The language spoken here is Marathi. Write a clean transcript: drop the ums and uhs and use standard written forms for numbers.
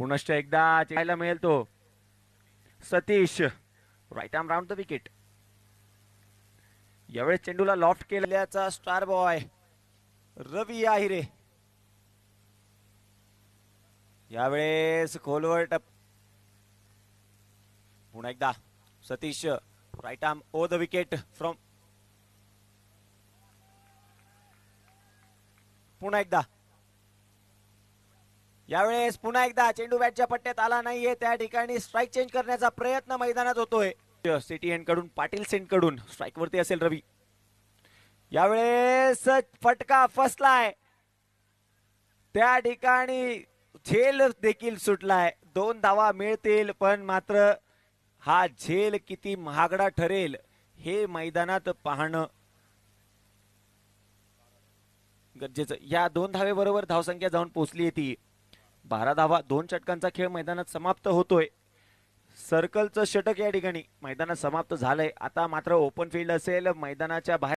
पुनश्च एकदा पाहायला मिळेल तो Satish right arm round the wicket. यावेळेस चेंडूला लॉफ्ट केल्याचा स्टार बॉय रवी आहिरे. यावेळेस खोलवर टप. पुन्हा एकदा Satish right arm over the wicket from. पुन्हा एकदा यावेळेस पुन्हा एकदा चेंडू बॅटच्या पट्ट्यात आला नाहीये. त्या ठिकाणी स्ट्राईक चेंज करण्याचा प्रयत्न मैदानात होतोय. सिटी एंड कडून पाटील सेंट कडून स्ट्राईक वरती असेल रवी. यावेळेस फटका फसलाय. त्या ठिकाणी झेल देखील सुटलाय. 2 धावा मिळतील पण मात्र हा झेल किती महागडा ठरेल हे मैदानात पाहणं गरजेचं. या 2 धावेबरोबर धावसंख्या जाऊन पोहोचली ती 12 धावा. 2 षटकांचा खेळ मैदानात समाप्त होतोय. सर्कलचं षटक या ठिकाणी मैदानात समाप्त झालंय. आता मात्र ओपन फील्ड असेल. मैदानाच्या बाहेर